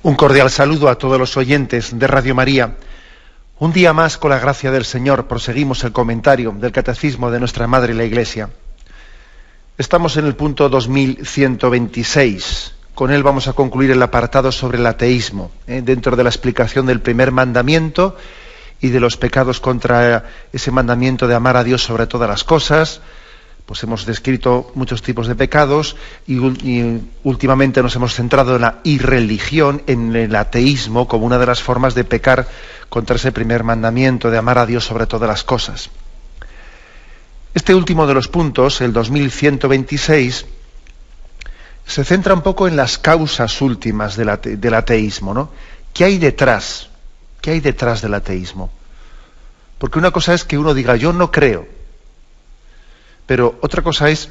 Un cordial saludo a todos los oyentes de Radio María. Un día más, con la gracia del Señor, proseguimos el comentario del Catecismo de nuestra Madre la Iglesia. Estamos en el punto 2126. Con él vamos a concluir el apartado sobre el ateísmo, dentro de la explicación del primer mandamiento y de los pecados contra ese mandamiento de amar a Dios sobre todas las cosas. Pues hemos descrito muchos tipos de pecados y últimamente nos hemos centrado en la irreligión, en el ateísmo, como una de las formas de pecar contra ese primer mandamiento de amar a Dios sobre todas las cosas. Este último de los puntos, el 2126, se centra un poco en las causas últimas del ateísmo, ¿no? ¿Qué hay detrás? ¿Qué hay detrás del ateísmo? Porque una cosa es que uno diga, yo no creo. Pero otra cosa es,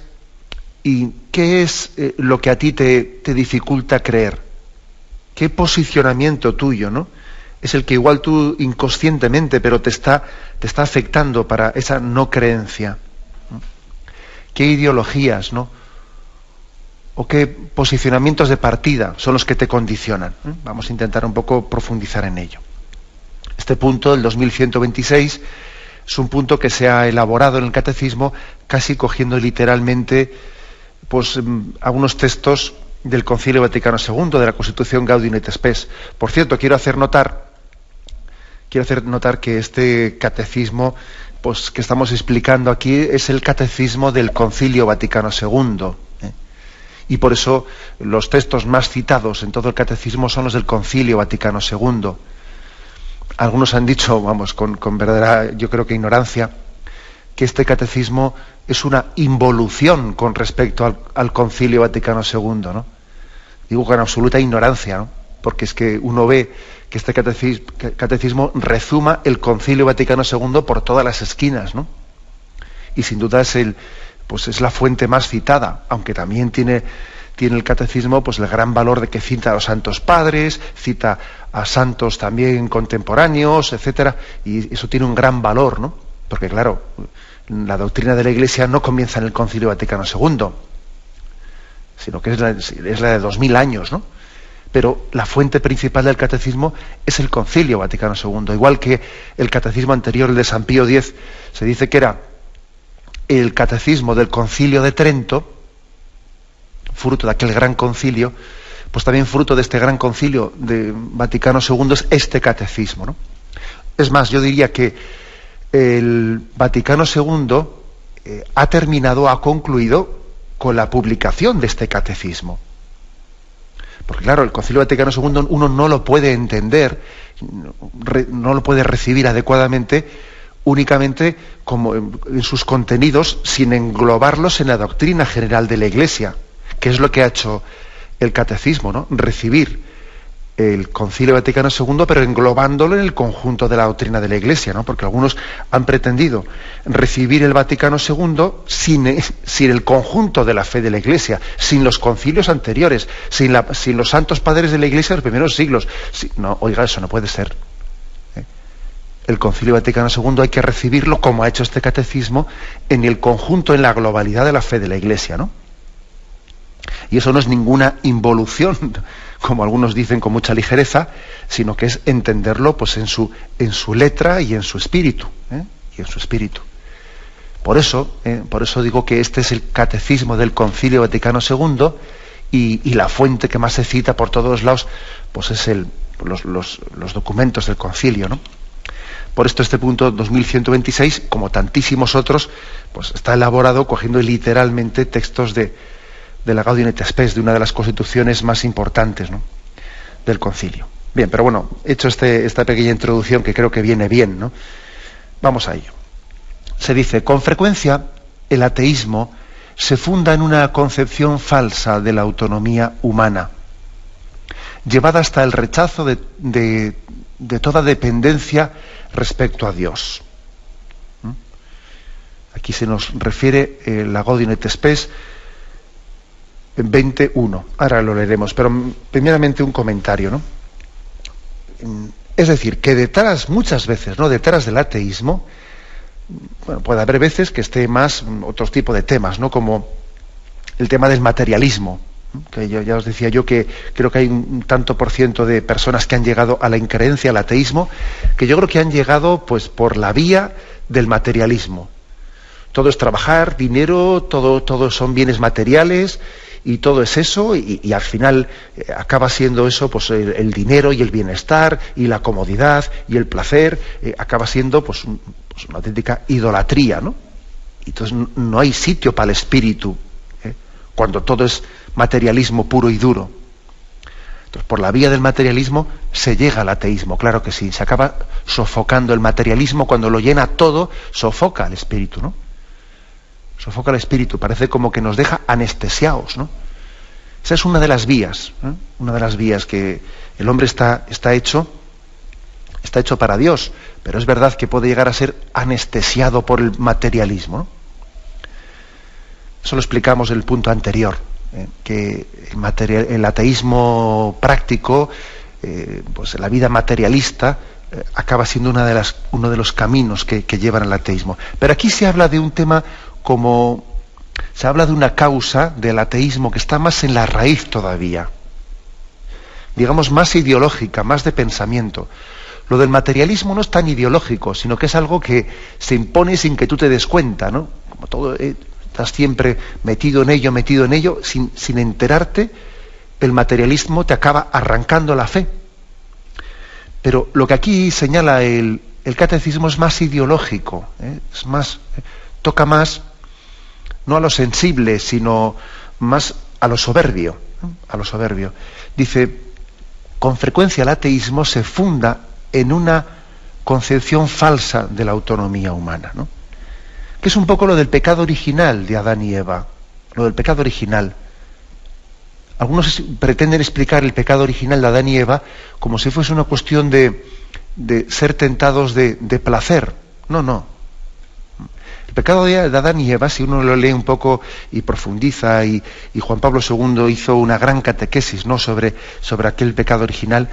¿y qué es lo que a ti te dificulta creer? ¿Qué posicionamiento tuyo, no? Es el que igual tú inconscientemente, pero te está afectando para esa no creencia. ¿Qué ideologías, no? ¿O qué posicionamientos de partida son los que te condicionan? Vamos a intentar un poco profundizar en ello. Este punto, el 2126, es un punto que se ha elaborado en el Catecismo casi cogiendo literalmente pues, algunos textos del Concilio Vaticano II, de la Constitución Gaudium et Spes. Por cierto, quiero hacer notar que este catecismo pues, que estamos explicando aquí es el Catecismo del Concilio Vaticano II. Y por eso los textos más citados en todo el Catecismo son los del Concilio Vaticano II. Algunos han dicho, con verdadera, yo creo que ignorancia, que este catecismo es una involución con respecto al Concilio Vaticano II, ¿no? Digo con absoluta ignorancia, ¿no? Porque es que uno ve que este catecismo rezuma el Concilio Vaticano II por todas las esquinas, ¿no? Y sin duda es la fuente más citada, aunque también tiene el catecismo pues el gran valor de que cita a los santos padres, cita a santos también contemporáneos, etcétera, y eso tiene un gran valor, ¿no? Porque claro, la doctrina de la Iglesia no comienza en el Concilio Vaticano II, sino que es la de 2000 años, ¿no? Pero la fuente principal del catecismo es el Concilio Vaticano II, igual que el catecismo anterior, el de San Pío X, se dice que era el catecismo del Concilio de Trento, fruto de aquel gran concilio, pues también fruto de este gran concilio de Vaticano II es este catecismo, ¿no? Es más, yo diría que el Vaticano II ha concluido con la publicación de este catecismo. Porque claro, el Concilio Vaticano II uno no lo puede entender, no lo puede recibir adecuadamente únicamente como en sus contenidos, sin englobarlos en la doctrina general de la Iglesia, que es lo que ha hecho el catecismo, ¿no? Recibir el Concilio Vaticano II, pero englobándolo en el conjunto de la doctrina de la Iglesia, ¿no? Porque algunos han pretendido recibir el Vaticano II sin el conjunto de la fe de la Iglesia, sin los concilios anteriores, sin los santos padres de la Iglesia de los primeros siglos. No, oiga, eso no puede ser. El Concilio Vaticano II hay que recibirlo, como ha hecho este catecismo, en el conjunto, en la globalidad de la fe de la Iglesia, ¿no? Y eso no es ninguna involución, como algunos dicen con mucha ligereza, sino que es entenderlo pues en su letra y en su espíritu, y en su espíritu. Por eso digo que este es el catecismo del Concilio Vaticano II y la fuente que más se cita por todos lados, pues es los documentos del concilio, ¿no? Por esto este punto 2126, como tantísimos otros, pues está elaborado cogiendo literalmente textos de la Gaudium et Spes, de una de las constituciones más importantes, ¿no?, del concilio. Bien, pero bueno, hecho esta pequeña introducción que creo que viene bien, ¿no? Vamos a ello. Se dice, con frecuencia el ateísmo se funda en una concepción falsa de la autonomía humana, llevada hasta el rechazo de toda dependencia respecto a Dios. Aquí se nos refiere la Gaudium et Spes 21. Ahora lo leeremos, pero primeramente un comentario, ¿no? Es decir, que detrás, muchas veces, ¿no?, detrás del ateísmo, bueno, puede haber veces que esté más otro tipo de temas, ¿no?, como el tema del materialismo, Que ya os decía yo que creo que hay un tanto por ciento de personas que han llegado a la increencia, al ateísmo, que yo creo que han llegado pues por la vía del materialismo. Todo es trabajar, dinero, todo son bienes materiales, y todo es eso, y al final acaba siendo eso, pues el dinero y el bienestar y la comodidad y el placer, acaba siendo pues una auténtica idolatría, ¿no? Y entonces no hay sitio para el espíritu, cuando todo es materialismo puro y duro. Entonces, por la vía del materialismo se llega al ateísmo, claro que sí, se acaba sofocando el materialismo, cuando lo llena todo, sofoca al espíritu, ¿no? Sofoca al espíritu, parece como que nos deja anestesiados, ¿no? Esa es una de las vías, una de las vías que el hombre está hecho para Dios, pero es verdad que puede llegar a ser anestesiado por el materialismo, ¿no? Eso lo explicamos en el punto anterior, que el ateísmo práctico, pues la vida materialista, acaba siendo uno de los caminos que llevan al ateísmo. Pero aquí se habla de un tema se habla de una causa del ateísmo que está más en la raíz todavía, digamos más ideológica, más de pensamiento. Lo del materialismo no es tan ideológico, sino que es algo que se impone sin que tú te des cuenta, ¿no? Como todo, estás siempre metido en ello, sin enterarte, el materialismo te acaba arrancando la fe. Pero lo que aquí señala el catecismo es más ideológico, es más, toca más, no a lo sensible, sino más a lo soberbio, a lo soberbio. Dice, con frecuencia el ateísmo se funda en una concepción falsa de la autonomía humana, ¿no? Que es un poco lo del pecado original de Adán y Eva, lo del pecado original. Algunos pretenden explicar el pecado original de Adán y Eva como si fuese una cuestión de ser tentados de placer. No. El pecado de Adán y Eva, si uno lo lee un poco y profundiza, y Juan Pablo II hizo una gran catequesis, ¿no?, sobre aquel pecado original,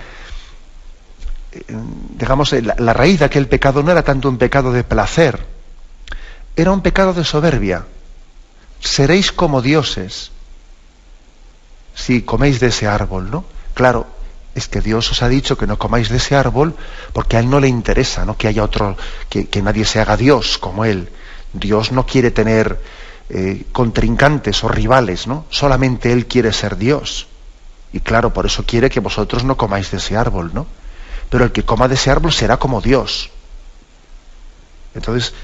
digamos, la raíz de aquel pecado no era tanto un pecado de placer, era un pecado de soberbia. Seréis como dioses si coméis de ese árbol, ¿no? Claro, es que Dios os ha dicho que no comáis de ese árbol porque a Él no le interesa, ¿no?, que haya otro, que nadie se haga Dios como Él. Dios no quiere tener contrincantes o rivales, ¿no? Solamente Él quiere ser Dios. Y claro, por eso quiere que vosotros no comáis de ese árbol, ¿no? Pero el que coma de ese árbol será como Dios. Entonces,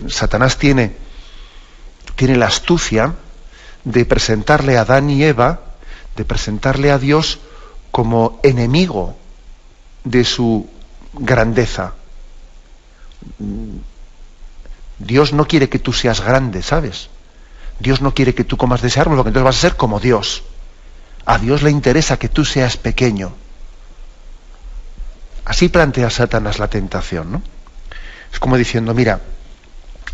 Satanás tiene la astucia de presentarle a Adán y Eva, de presentarle a Dios como enemigo de su grandeza. Dios no quiere que tú seas grande, ¿sabes? Dios no quiere que tú comas de ese árbol, porque entonces vas a ser como Dios. A Dios le interesa que tú seas pequeño. Así plantea Satanás la tentación, ¿no? Es como diciendo, mira,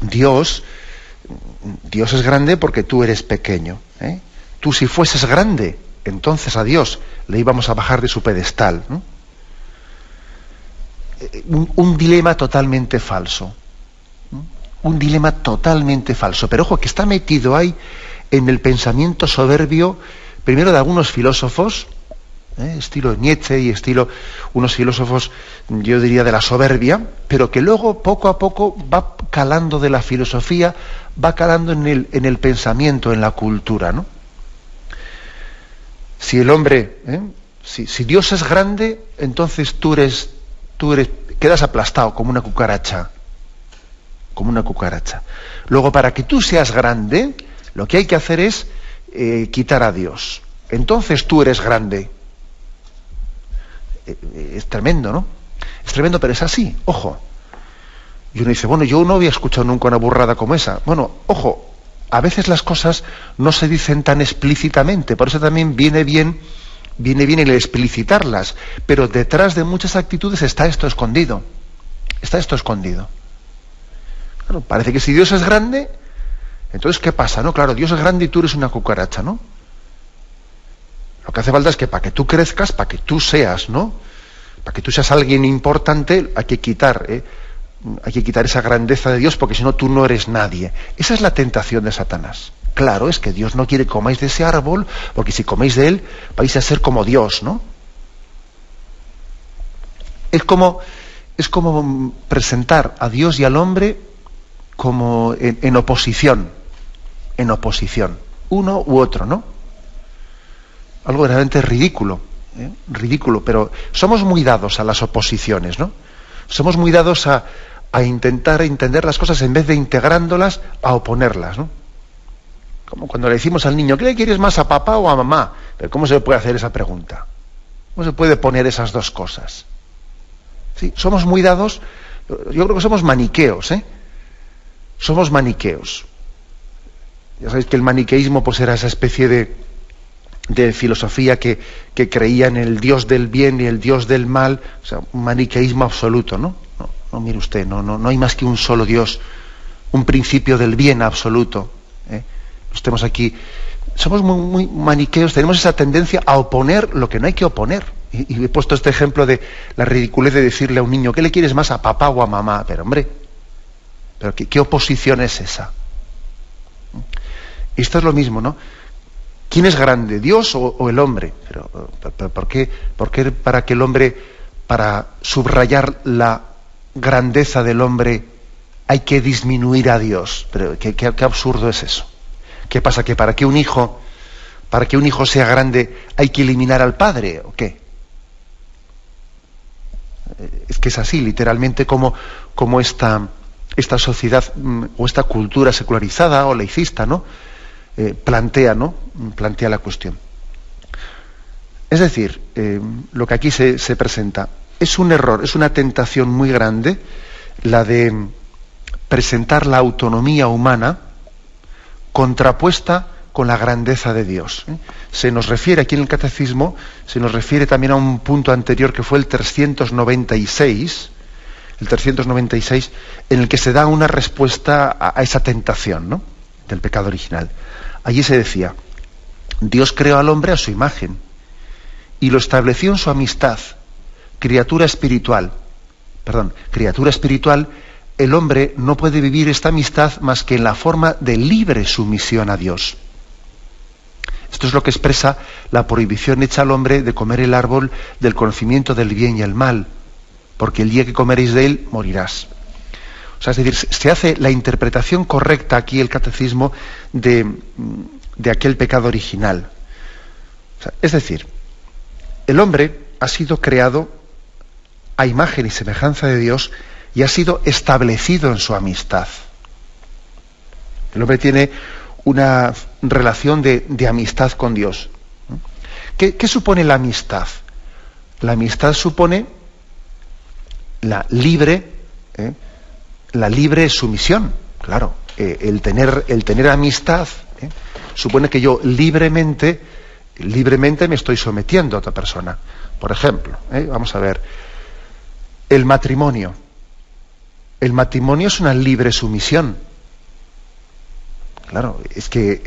Dios es grande porque tú eres pequeño, ¿eh? Tú, si fueses grande, entonces a Dios le íbamos a bajar de su pedestal, ¿no? Un dilema totalmente falso. Un dilema totalmente falso. Pero ojo, que está metido ahí en el pensamiento soberbio, primero de algunos filósofos, estilo Nietzsche y estilo unos filósofos, yo diría, de la soberbia, pero que luego poco a poco va calando de la filosofía, va calando en el pensamiento, en la cultura, ¿no? Si el hombre, si Dios es grande, entonces tú quedas aplastado como una cucaracha. Como una cucaracha. Luego, para que tú seas grande, lo que hay que hacer es quitar a Dios. Entonces tú eres grande. Es tremendo, ¿no? Es tremendo, pero es así, ojo. Y uno dice, bueno, yo no había escuchado nunca una burrada como esa. Bueno, ojo, a veces las cosas no se dicen tan explícitamente, por eso también viene bien el explicitarlas, pero detrás de muchas actitudes está esto escondido. Está esto escondido. Claro, parece que si Dios es grande, entonces ¿qué pasa? ¿No? Claro, Dios es grande y tú eres una cucaracha, ¿no? Lo que hace falta es que para que tú crezcas, para que tú seas, ¿no?, para que tú seas alguien importante, hay que quitar esa grandeza de Dios, porque si no tú no eres nadie. Esa es la tentación de Satanás. Claro, es que Dios no quiere que comáis de ese árbol, porque si coméis de él vais a ser como Dios, ¿no? Es como presentar a Dios y al hombre como en oposición, uno u otro, ¿no? Algo realmente ridículo, ridículo, pero somos muy dados a las oposiciones, ¿no? Somos muy dados a intentar entender las cosas en vez de integrándolas, a oponerlas, ¿no? Como cuando le decimos al niño, ¿qué le quieres más, a papá o a mamá? Pero ¿cómo se puede hacer esa pregunta? ¿Cómo se puede poner esas dos cosas? Sí, somos muy dados, yo creo que somos maniqueos, Somos maniqueos. Ya sabéis que el maniqueísmo pues era esa especie de filosofía que creía en el Dios del bien y el Dios del mal, o sea, un maniqueísmo absoluto, ¿no? No, mire usted, no hay más que un solo Dios, un principio del bien absoluto. Estemos aquí, somos muy maniqueos, tenemos esa tendencia a oponer lo que no hay que oponer. Y he puesto este ejemplo de la ridiculez de decirle a un niño, ¿qué le quieres más, a papá o a mamá? Pero hombre, ¿qué oposición es esa? Y esto es lo mismo, ¿no? ¿Quién es grande, Dios o el hombre? Pero ¿por qué para que el hombre, para subrayar la grandeza del hombre, hay que disminuir a Dios? Pero ¿qué absurdo es eso? ¿Qué pasa? ¿Que para que un hijo sea grande hay que eliminar al padre o qué? Es que es así, literalmente, como esta sociedad o esta cultura secularizada o laicista, ¿no? Plantea la cuestión. Es decir, lo que aquí se presenta es un error, es una tentación muy grande la de presentar la autonomía humana contrapuesta con la grandeza de Dios. Se nos refiere aquí en el Catecismo, se nos refiere también a un punto anterior que fue el 396, en el que se da una respuesta a esa tentación, ¿no?, del pecado original. Allí se decía, Dios creó al hombre a su imagen y lo estableció en su amistad, criatura espiritual, el hombre no puede vivir esta amistad más que en la forma de libre sumisión a Dios. Esto es lo que expresa la prohibición hecha al hombre de comer el árbol del conocimiento del bien y el mal, porque el día que comeréis de él, morirás. O sea, es decir, se hace la interpretación correcta aquí, el Catecismo, de aquel pecado original. O sea, es decir, el hombre ha sido creado a imagen y semejanza de Dios y ha sido establecido en su amistad. El hombre tiene una relación de amistad con Dios. ¿Qué supone la amistad? La amistad supone la libre sumisión. Claro, el tener amistad supone que yo libremente me estoy sometiendo a otra persona. Por ejemplo, vamos a ver, el matrimonio. El matrimonio es una libre sumisión. Claro, es que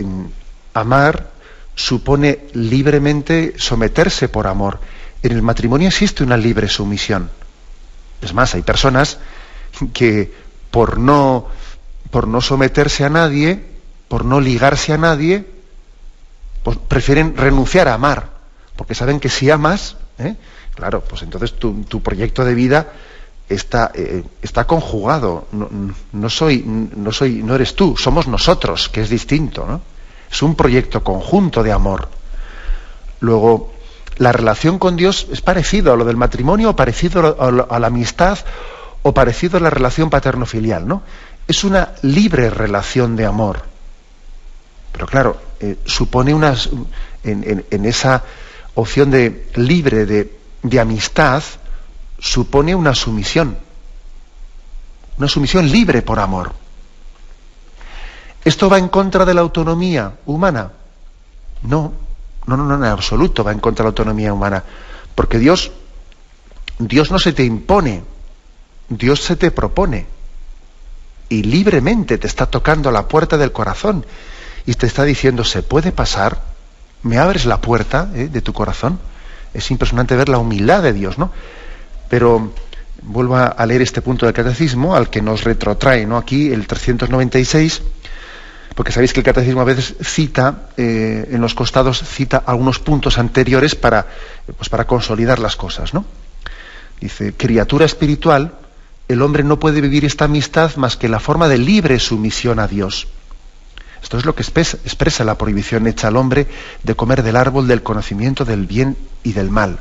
amar supone libremente someterse por amor. En el matrimonio existe una libre sumisión. Es más, hay personas que por no someterse a nadie, por no ligarse a nadie, pues prefieren renunciar a amar, porque saben que si amas, claro, pues entonces tu proyecto de vida está conjugado. No eres tú, somos nosotros, que es distinto, ¿no? Es un proyecto conjunto de amor. Luego, la relación con Dios es parecido a lo del matrimonio, o parecido a la amistad, o parecido a la relación paterno-filial, ¿no? Es una libre relación de amor. Pero claro, supone en esa opción de libre de amistad, supone una sumisión libre por amor. ¿Esto va en contra de la autonomía humana? No, en absoluto va en contra de la autonomía humana, porque Dios no se te impone, Dios se te propone, y libremente te está tocando a la puerta del corazón, y te está diciendo, ¿se puede pasar? ¿Me abres la puerta de tu corazón? Es impresionante ver la humildad de Dios, ¿no? Pero vuelvo a leer este punto del Catecismo, al que nos retrotrae, ¿no?, aquí el 396, Porque sabéis que el catecismo a veces cita, en los costados, cita algunos puntos anteriores para consolidar las cosas, ¿no? Dice, criatura espiritual, el hombre no puede vivir esta amistad más que en la forma de libre sumisión a Dios. Esto es lo que expresa la prohibición hecha al hombre de comer del árbol del conocimiento del bien y del mal.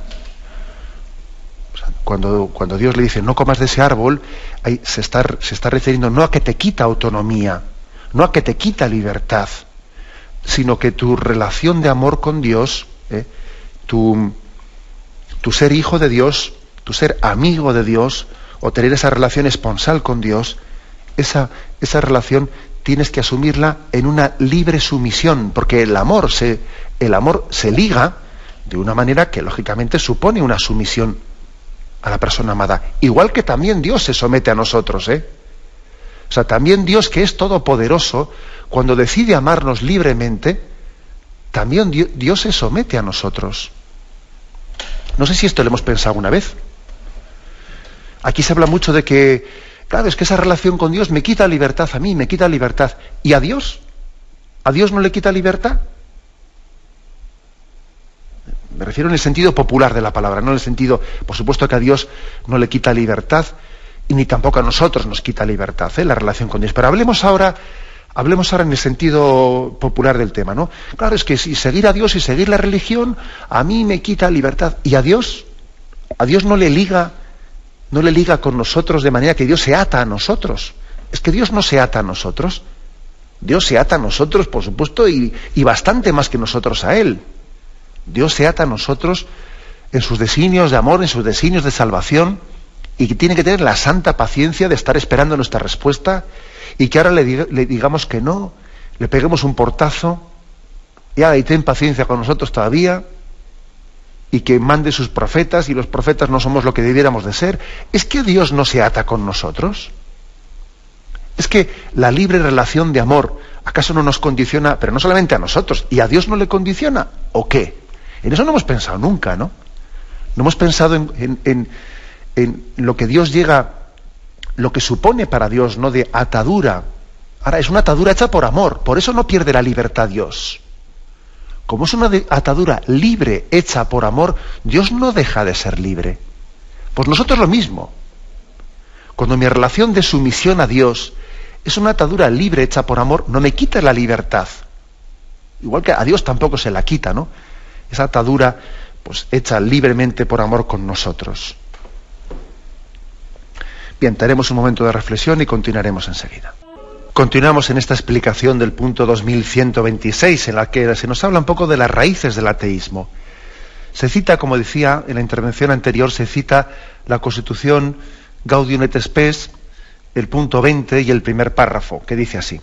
O sea, cuando Dios le dice no comas de ese árbol, ahí se está refiriendo no a que te quita autonomía, no a que te quita libertad, sino que tu relación de amor con Dios, tu ser hijo de Dios, tu ser amigo de Dios, o tener esa relación esponsal con Dios, esa relación tienes que asumirla en una libre sumisión, porque el amor se liga de una manera que lógicamente supone una sumisión a la persona amada. Igual que también Dios se somete a nosotros, O sea, también Dios, que es todopoderoso, cuando decide amarnos libremente, también Dios se somete a nosotros. No sé si esto lo hemos pensado una vez. Aquí se habla mucho de que, claro, es que esa relación con Dios me quita libertad a mí, me quita libertad. ¿Y a Dios? ¿A Dios no le quita libertad? Me refiero en el sentido popular de la palabra, no en el sentido, por supuesto que a Dios no le quita libertad, y ni tampoco a nosotros nos quita libertad, la relación con Dios. Pero hablemos ahora en el sentido popular del tema, ¿no? Claro, es que si seguir a Dios y seguir la religión, a mí me quita libertad. ¿Y a Dios? ¿A Dios no le liga con nosotros de manera que Dios se ata a nosotros? Es que Dios no se ata a nosotros. Dios se ata a nosotros, por supuesto, y bastante más que nosotros a Él. Dios se ata a nosotros en sus designios de amor, en sus designios de salvación, y que tiene que tener la santa paciencia de estar esperando nuestra respuesta, y que ahora le digamos que no, le peguemos un portazo, y ten paciencia con nosotros todavía, y que mande sus profetas, y los profetas no somos lo que debiéramos de ser. ¿Es que Dios no se ata con nosotros? ¿Es que la libre relación de amor acaso no nos condiciona, pero no solamente a nosotros, y a Dios no le condiciona? ¿O qué? En eso no hemos pensado nunca, ¿no? No hemos pensado en lo que Dios llega, lo que supone para Dios, ¿no?, de atadura. Ahora, es una atadura hecha por amor, por eso no pierde la libertad Dios. Como es una atadura libre, hecha por amor, Dios no deja de ser libre. Pues nosotros lo mismo. Cuando mi relación de sumisión a Dios es una atadura libre, hecha por amor, no me quita la libertad. Igual que a Dios tampoco se la quita, ¿no? Esa atadura, pues, hecha libremente por amor con nosotros. Bien, tenemos un momento de reflexión y continuaremos enseguida. Continuamos en esta explicación del punto 2126, en la que se nos habla un poco de las raíces del ateísmo. Se cita, como decía en la intervención anterior, se cita la Constitución Gaudium et Spes, el punto 20 y el primer párrafo, que dice así: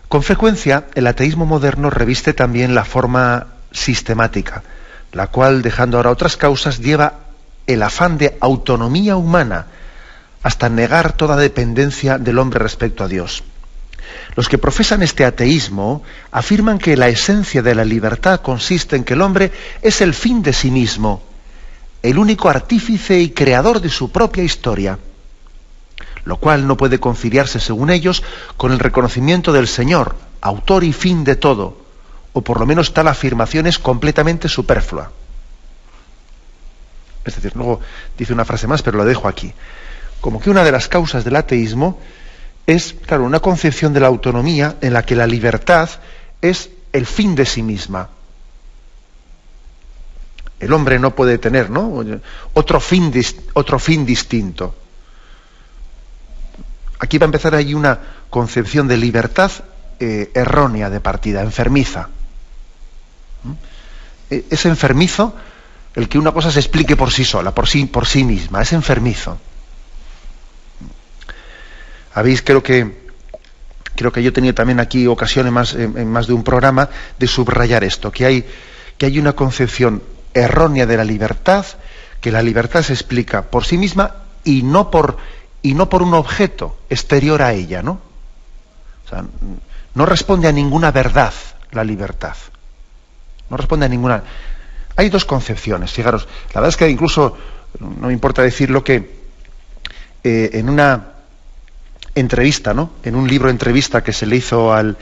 con frecuencia el ateísmo moderno reviste también la forma sistemática, la cual, dejando ahora otras causas, lleva el afán de autonomía humana hasta negar toda dependencia del hombre respecto a Dios. Los que profesan este ateísmo afirman que la esencia de la libertad consiste en que el hombre es el fin de sí mismo, el único artífice y creador de su propia historia, lo cual no puede conciliarse, según ellos, con el reconocimiento del Señor, autor y fin de todo, o por lo menos tal afirmación es completamente superflua. Es decir, luego dice una frase más, pero lo dejo aquí. Como que una de las causas del ateísmo es, claro, una concepción de la autonomía en la que la libertad es el fin de sí misma. El hombre no puede tener, ¿no?, otro fin distinto. Aquí va a empezar ahí una concepción de libertad errónea de partida, enfermiza. Es enfermizo el que una cosa se explique por sí sola, por sí misma, es enfermizo. Habéis, creo que yo he tenido también aquí ocasiones en más de un programa de subrayar esto, que hay una concepción errónea de la libertad, que la libertad se explica por sí misma y no por un objeto exterior a ella, ¿no? O sea, no responde a ninguna verdad la libertad. No responde a ninguna. Hay dos concepciones, fijaros. La verdad es que incluso, no me importa decirlo, que en entrevista, ¿no? En un libro entrevista que se le hizo al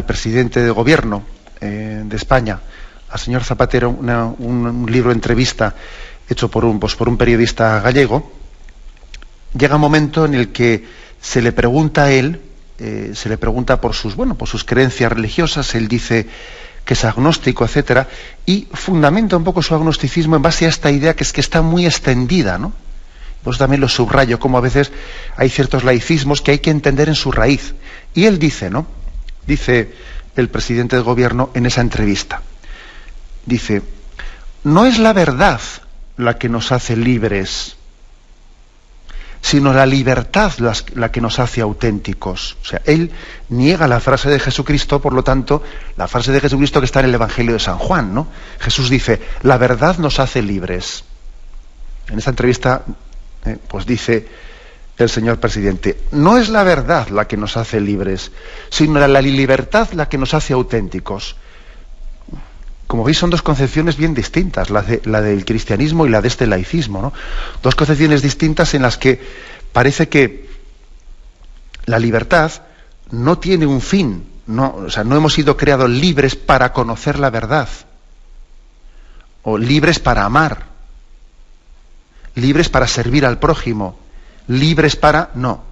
presidente de gobierno de España, al señor Zapatero, un libro entrevista hecho por un periodista gallego, llega un momento en el que se le pregunta a él, se le pregunta por sus creencias religiosas. Él dice que es agnóstico, etcétera, y fundamenta un poco su agnosticismo en base a esta idea que está muy extendida, ¿no? Pues también lo subrayo, como a veces hay ciertos laicismos que hay que entender en su raíz. Y él dice, ¿no? Dice el presidente del gobierno en esa entrevista, dice: no es la verdad la que nos hace libres, sino la libertad la que nos hace auténticos. O sea, él niega la frase de Jesucristo, por lo tanto, la frase de Jesucristo que está en el Evangelio de San Juan, ¿no? Jesús dice: la verdad nos hace libres. En esta entrevista, pues dice el señor presidente: no es la verdad la que nos hace libres, sino la libertad la que nos hace auténticos. Como veis, son dos concepciones bien distintas, la del cristianismo y la de este laicismo, ¿no? Dos concepciones distintas en las que parece que la libertad no tiene un fin, o sea, no hemos sido creados libres para conocer la verdad, o libres para amar, libres para servir al prójimo, libres para... no.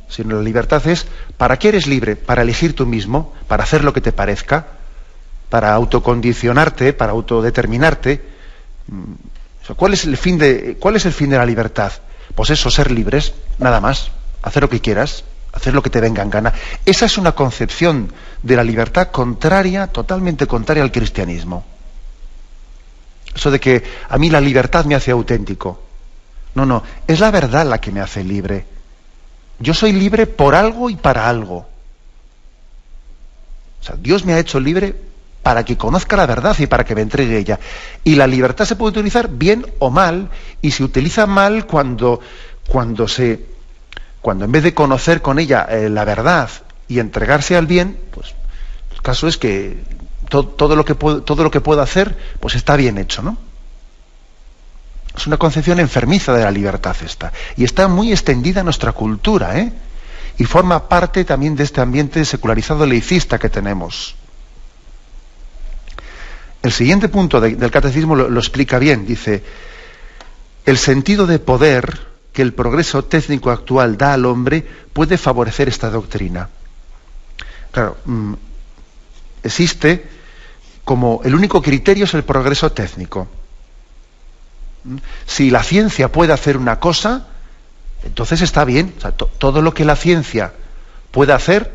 Sino la libertad es, ¿para qué eres libre? Para elegir tú mismo, para hacer lo que te parezca, para autocondicionarte, para autodeterminarte. ¿Cuál es el fin de la libertad? Pues eso, ser libres, nada más, hacer lo que quieras, hacer lo que te venga en gana. Esa es una concepción de la libertad contraria, totalmente contraria al cristianismo. Eso de que a mí la libertad me hace auténtico. No, es la verdad la que me hace libre. Yo soy libre por algo y para algo. O sea, Dios me ha hecho libre para que conozca la verdad y para que me entregue ella. Y la libertad se puede utilizar bien o mal, y se utiliza mal cuando en vez de conocer con ella la verdad y entregarse al bien, pues el caso es que todo lo que puedo hacer, pues está bien hecho, ¿no? Es una concepción enfermiza de la libertad esta, y está muy extendida en nuestra cultura, y forma parte también de este ambiente secularizado laicista que tenemos. El siguiente punto del catecismo lo explica bien. Dice: el sentido de poder que el progreso técnico actual da al hombre puede favorecer esta doctrina. Claro, existe como el único criterio es el progreso técnico. Si la ciencia puede hacer una cosa, entonces está bien. O sea, todo lo que la ciencia puede hacer,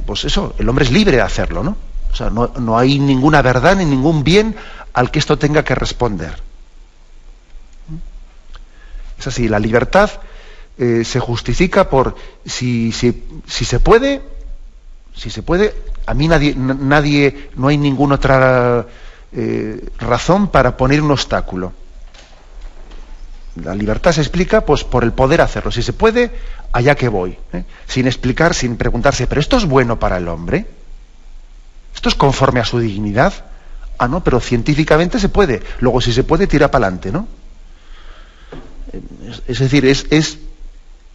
pues eso, el hombre es libre de hacerlo, ¿no? O sea, no hay ninguna verdad ni ningún bien al que esto tenga que responder. Es así, la libertad se justifica por si se puede, a mí nadie, no hay ninguna otra razón para poner un obstáculo. La libertad se explica pues por el poder hacerlo. Si se puede, allá que voy, sin explicar, sin preguntarse, ¿pero esto es bueno para el hombre? ¿Esto es conforme a su dignidad? Ah, no, pero científicamente se puede. Luego, si se puede, tira para adelante, ¿no? Es decir, es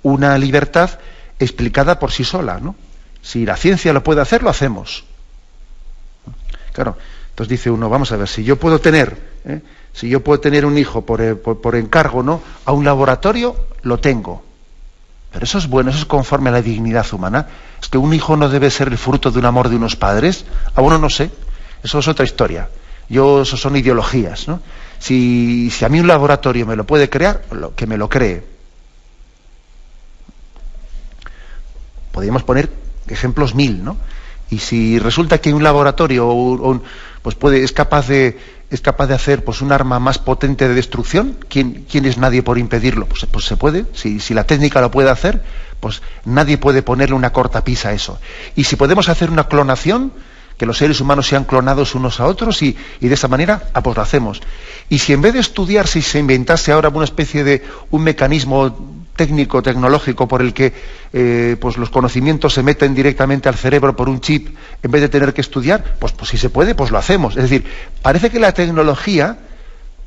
una libertad explicada por sí sola, ¿no? Si la ciencia lo puede hacer, lo hacemos. Claro, entonces dice uno, vamos a ver, si yo puedo tener un hijo por encargo, ¿no?, a un laboratorio, lo tengo. Pero eso es bueno, eso es conforme a la dignidad humana. Es que un hijo no debe ser el fruto de un amor de unos padres. Bueno, no sé, eso es otra historia. Eso son ideologías, ¿no? Si a mí un laboratorio me lo puede crear, que me lo cree. Podríamos poner ejemplos 1000, ¿no? Y si resulta que un laboratorio pues es capaz de hacer pues un arma más potente de destrucción, ¿quién es nadie por impedirlo? Pues se puede. Si la técnica lo puede hacer, pues nadie puede ponerle una cortapisa a eso. Y si podemos hacer una clonación, que los seres humanos sean clonados unos a otros y de esa manera, pues lo hacemos. Y si en vez de estudiar, si se inventase ahora una especie de un mecanismo técnico, tecnológico, por el que pues los conocimientos se meten directamente al cerebro por un chip, en vez de tener que estudiar, pues si se puede, pues lo hacemos. Es decir, parece que la tecnología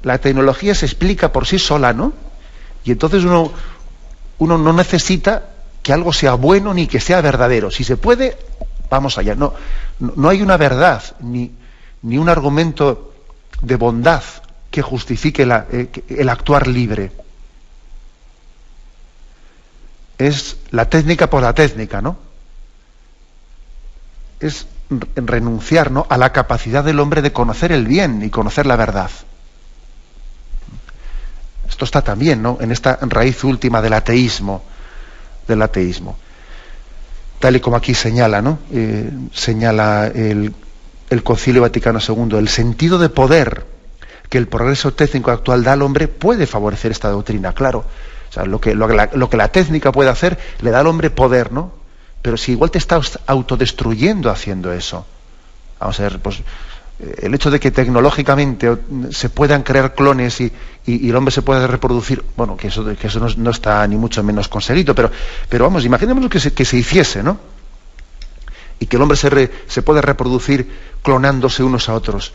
se explica por sí sola, ¿no? Y entonces uno no necesita que algo sea bueno ni que sea verdadero. Si se puede, vamos allá. No hay una verdad ni un argumento de bondad que justifique el actuar libre. Es la técnica por la técnica, ¿no? Es renunciar, ¿no?, a la capacidad del hombre de conocer el bien y conocer la verdad. Esto está también, ¿no?, en esta raíz última del ateísmo. Tal y como aquí señala, ¿no? Señala el Concilio Vaticano II, el sentido de poder que el progreso técnico actual da al hombre puede favorecer esta doctrina, claro. O sea, lo que la técnica puede hacer le da al hombre poder, ¿no? Pero si igual te estás autodestruyendo haciendo eso. Vamos a ver, pues el hecho de que tecnológicamente se puedan crear clones y el hombre se pueda reproducir, bueno, que eso no está ni mucho menos conseguido, pero vamos, imaginémonos que se hiciese, ¿no? Y que el hombre se pueda reproducir clonándose unos a otros.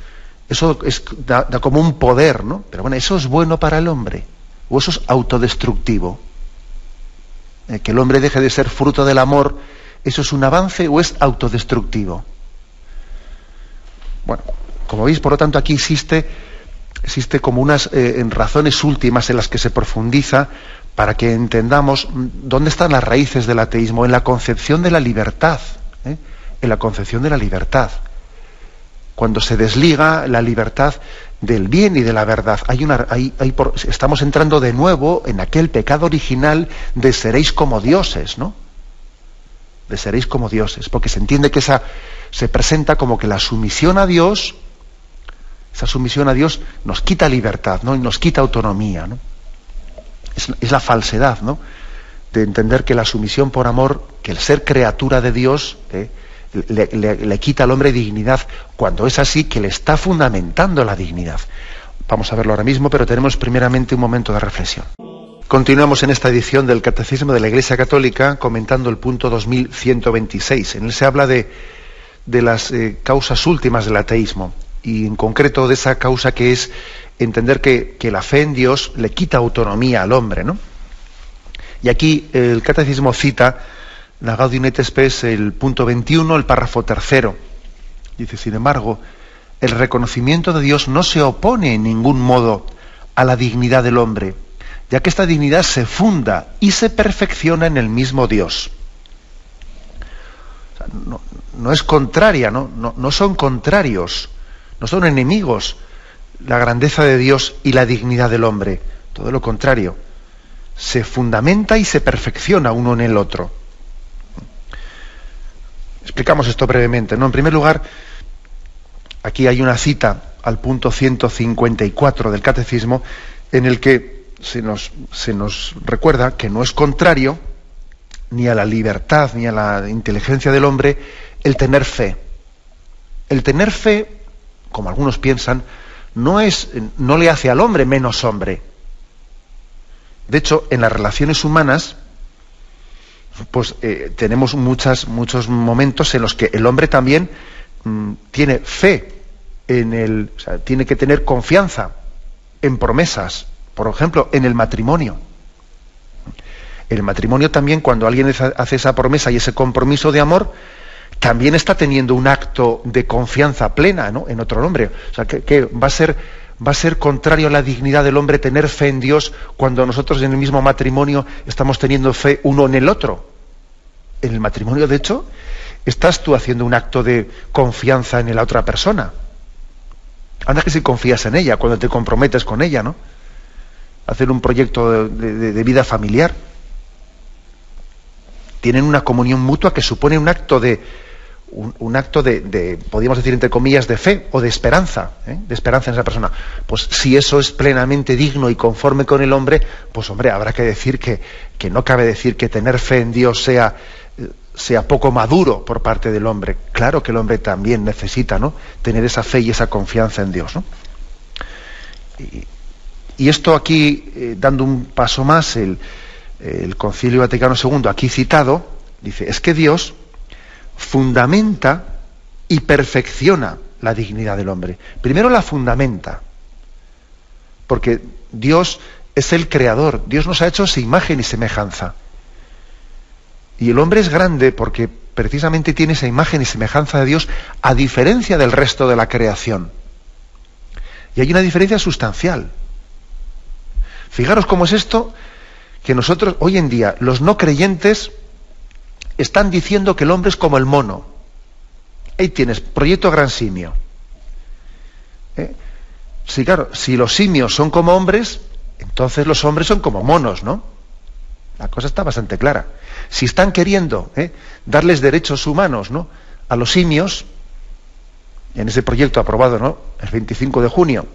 Eso da como un poder, ¿no? Pero bueno, ¿eso es bueno para el hombre? ¿O eso es autodestructivo? Que el hombre deje de ser fruto del amor, ¿eso es un avance o es autodestructivo? Bueno, como veis, por lo tanto, aquí existe como unas razones últimas en las que se profundiza para que entendamos dónde están las raíces del ateísmo, en la concepción de la libertad, en la concepción de la libertad. Cuando se desliga la libertad del bien y de la verdad, estamos entrando de nuevo en aquel pecado original de seréis como dioses, ¿no? De seréis como dioses, porque se entiende que se presenta como que la sumisión a Dios, esa sumisión a Dios nos quita libertad, ¿no? Y nos quita autonomía, ¿no? Es la falsedad, ¿no?, de entender que la sumisión por amor, que el ser criatura de Dios le quita al hombre dignidad, cuando es así que le está fundamentando la dignidad. Vamos a verlo ahora mismo, pero tenemos primeramente un momento de reflexión. Continuamos en esta edición del Catecismo de la Iglesia Católica comentando el punto 2126. En él se habla de las causas últimas del ateísmo y en concreto de esa causa que es entender que la fe en Dios le quita autonomía al hombre, ¿no? Y aquí el Catecismo cita la Gaudium et Spes, el punto 21, el párrafo 3. Dice, sin embargo, el reconocimiento de Dios no se opone en ningún modo a la dignidad del hombre, ya que esta dignidad se funda y se perfecciona en el mismo Dios. O sea, no es contraria, no son contrarios, no son enemigos la grandeza de Dios y la dignidad del hombre. Todo lo contrario, se fundamenta y se perfecciona uno en el otro. Explicamos esto brevemente, ¿no? En primer lugar, aquí hay una cita al punto 154 del Catecismo en el que se nos recuerda que no es contrario ni a la libertad ni a la inteligencia del hombre el tener fe. El tener fe, como algunos piensan, no le hace al hombre menos hombre. De hecho, en las relaciones humanas, pues tenemos muchos momentos en los que el hombre también tiene fe o sea, tiene que tener confianza en promesas, por ejemplo, en el matrimonio. El matrimonio también, cuando alguien hace esa promesa y ese compromiso de amor, también está teniendo un acto de confianza plena, ¿no?, en otro hombre. O sea, que va a ser contrario a la dignidad del hombre tener fe en Dios cuando nosotros en el mismo matrimonio estamos teniendo fe uno en el otro. En el matrimonio, de hecho, estás tú haciendo un acto de confianza en la otra persona. Anda que si confías en ella, cuando te comprometes con ella, ¿no? Hacer un proyecto de vida familiar. Tienen una comunión mutua que supone un acto de, podríamos decir entre comillas, de fe o de esperanza, de esperanza en esa persona. Pues si eso es plenamente digno y conforme con el hombre, pues hombre, habrá que decir que no cabe decir que tener fe en Dios sea poco maduro por parte del hombre. Claro que el hombre también necesita, ¿no?, tener esa fe y esa confianza en Dios, ¿no? Y esto aquí, dando un paso más, el Concilio Vaticano II, aquí citado, dice, es que Dios fundamenta y perfecciona la dignidad del hombre. Primero la fundamenta, porque Dios es el creador. Dios nos ha hecho su imagen y semejanza. Y el hombre es grande porque precisamente tiene esa imagen y semejanza de Dios, a diferencia del resto de la creación. Y hay una diferencia sustancial. Fijaros cómo es esto, que nosotros, hoy en día, los no creyentes están diciendo que el hombre es como el mono. Ahí tienes, proyecto Gran Simio. Sí, claro, si los simios son como hombres, entonces los hombres son como monos, ¿no? La cosa está bastante clara. Si están queriendo darles derechos humanos, ¿no?, a los simios, en ese proyecto aprobado, ¿no?, el 25 de junio,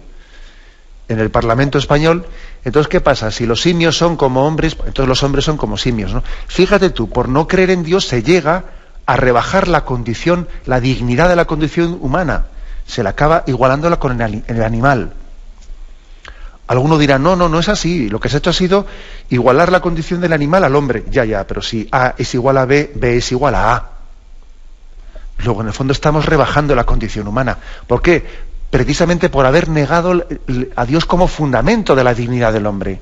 en el Parlamento español, entonces, ¿qué pasa? Si los simios son como hombres, entonces los hombres son como simios, ¿no? Fíjate tú, por no creer en Dios se llega a rebajar la condición, la dignidad de la condición humana. Se la acaba igualándola con el animal. Alguno dirá, no es así. Lo que se ha hecho ha sido igualar la condición del animal al hombre. Ya, pero si A es igual a B, B es igual a A. Luego, en el fondo, estamos rebajando la condición humana. ¿Por qué? Precisamente por haber negado a Dios como fundamento de la dignidad del hombre.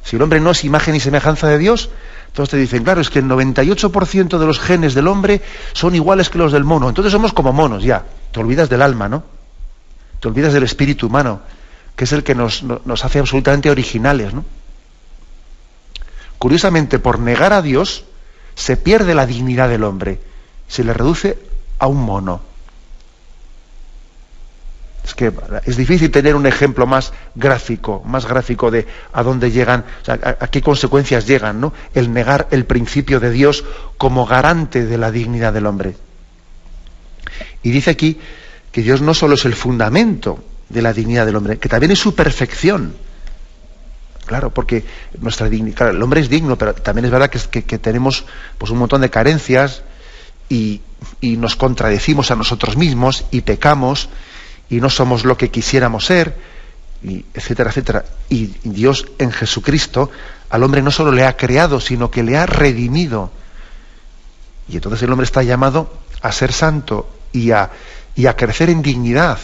Si el hombre no es imagen y semejanza de Dios, entonces te dicen, claro, es que el 98% de los genes del hombre son iguales que los del mono. Entonces somos como monos, ya. Te olvidas del alma, ¿no? Te olvidas del espíritu humano, que es el que nos hace absolutamente originales, ¿no? Curiosamente, por negar a Dios, se pierde la dignidad del hombre. Se le reduce a un mono. Es que es difícil tener un ejemplo más gráfico de a dónde llegan, o sea, a qué consecuencias llegan, ¿no?, el negar el principio de Dios como garante de la dignidad del hombre. Y dice aquí que Dios no solo es el fundamento de la dignidad del hombre, que también es su perfección. Claro, porque nuestra dignidad, claro, el hombre es digno, pero también es verdad que tenemos pues un montón de carencias y nos contradecimos a nosotros mismos y pecamos y no somos lo que quisiéramos ser, y etcétera, etcétera. Y Dios en Jesucristo al hombre no solo le ha creado, sino que le ha redimido. Y entonces el hombre está llamado a ser santo y a crecer en dignidad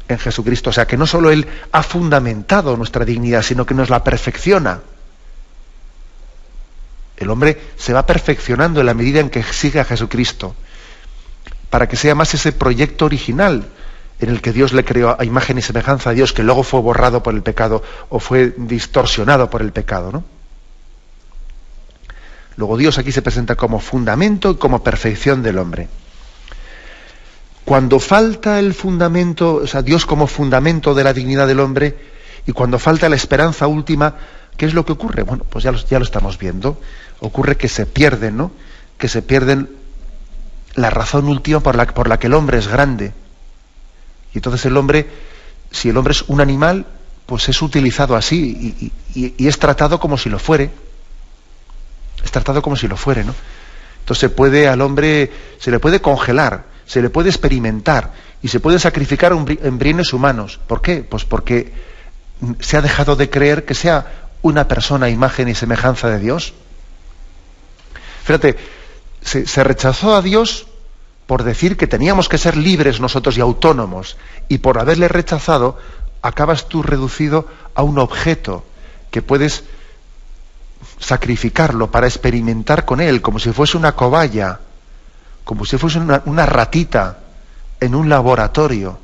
en Jesucristo. O sea, que no solo Él ha fundamentado nuestra dignidad, sino que nos la perfecciona. El hombre se va perfeccionando en la medida en que sigue a Jesucristo, para que sea más ese proyecto original en el que Dios le creó a imagen y semejanza a Dios, que luego fue borrado por el pecado o fue distorsionado por el pecado, ¿no? Luego Dios aquí se presenta como fundamento y como perfección del hombre. Cuando falta el fundamento, o sea, Dios como fundamento de la dignidad del hombre, y cuando falta la esperanza última, ¿qué es lo que ocurre? Bueno, pues ya lo estamos viendo. Ocurre que se pierden, ¿no?, que se pierden la razón última por la que el hombre es grande. Y entonces el hombre, si el hombre es un animal, pues es utilizado así y es tratado como si lo fuere. Es tratado como si lo fuere, ¿no? Entonces al hombre se le puede congelar, se le puede experimentar y se puede sacrificar embriones humanos. ¿Por qué? Pues porque se ha dejado de creer que sea una persona a imagen y semejanza de Dios. Fíjate, se rechazó a Dios por decir que teníamos que ser libres nosotros y autónomos, y por haberle rechazado acabas tú reducido a un objeto que puedes sacrificarlo para experimentar con él, como si fuese una cobaya, como si fuese una ratita en un laboratorio.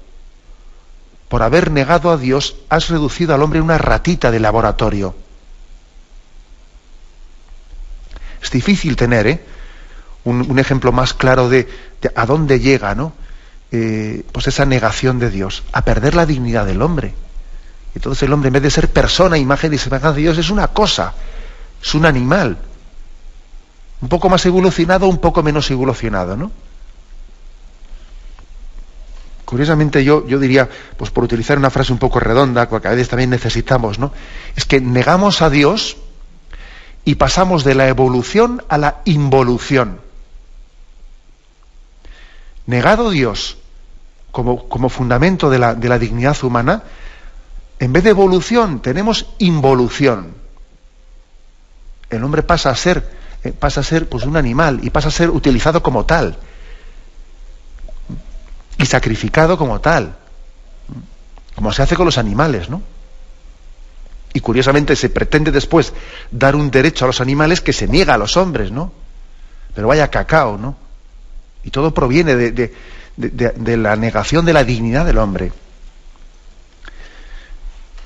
Por haber negado a Dios has reducido al hombre a una ratita de laboratorio. Es difícil tener un ejemplo más claro de a dónde llega, ¿no?, pues esa negación de Dios, a perder la dignidad del hombre. Entonces el hombre, en vez de ser persona, imagen y semejanza de Dios, es una cosa, es un animal, un poco más evolucionado, un poco menos evolucionado, ¿no? Curiosamente yo diría, pues por utilizar una frase un poco redonda, porque a veces también necesitamos, ¿no?, es que negamos a Dios y pasamos de la evolución a la involución. Negado Dios como fundamento de la dignidad humana, en vez de evolución tenemos involución. El hombre pasa a ser pues un animal y pasa a ser utilizado como tal y sacrificado como tal, como se hace con los animales, ¿no? Y curiosamente se pretende después dar un derecho a los animales que se niega a los hombres, ¿no? Pero vaya cacao, ¿no? Y todo proviene de la negación de la dignidad del hombre.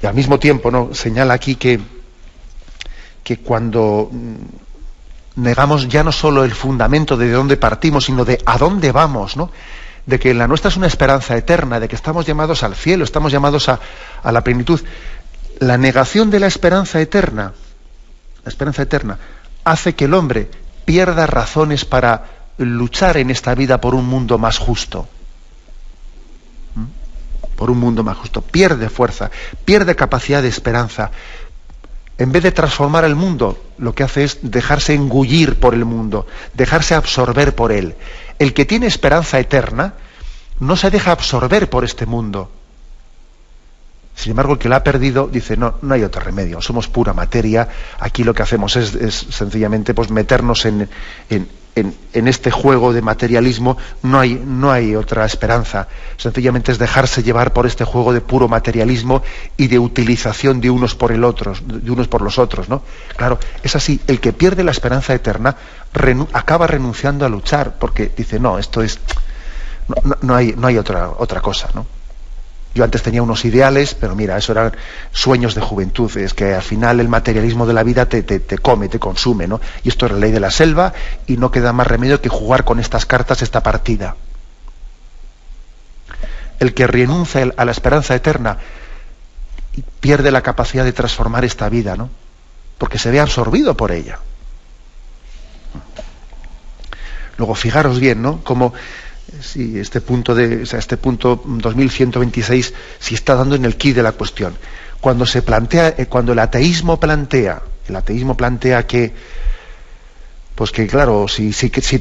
Y al mismo tiempo, ¿no?, señala aquí que cuando negamos ya no solo el fundamento de dónde partimos, sino de a dónde vamos, ¿no?, de que la nuestra es una esperanza eterna, de que estamos llamados al cielo, estamos llamados a la plenitud. La negación de la esperanza eterna hace que el hombre pierda razones para luchar en esta vida por un mundo más justo. Por un mundo más justo. Pierde fuerza, pierde capacidad de esperanza. En vez de transformar el mundo, lo que hace es dejarse engullir por el mundo, dejarse absorber por él. El que tiene esperanza eterna no se deja absorber por este mundo. Sin embargo, el que la ha perdido dice, no hay otro remedio, somos pura materia, aquí lo que hacemos es sencillamente pues meternos en este juego de materialismo, no hay otra esperanza, sencillamente es dejarse llevar por este juego de puro materialismo y de utilización de unos por los otros, ¿no? Claro, es así, el que pierde la esperanza eterna acaba renunciando a luchar, porque dice, no hay otra cosa, ¿no? Yo antes tenía unos ideales, pero mira, eso eran sueños de juventud, es que al final el materialismo de la vida te come, te consume, ¿no? Y esto es la ley de la selva y no queda más remedio que jugar con estas cartas esta partida. El que renuncia a la esperanza eterna pierde la capacidad de transformar esta vida, ¿no? Porque se ve absorbido por ella. Luego, fijaros bien, ¿no?, como sí, este punto 2126 sí está dando en el quid de la cuestión. Cuando el ateísmo plantea que claro, si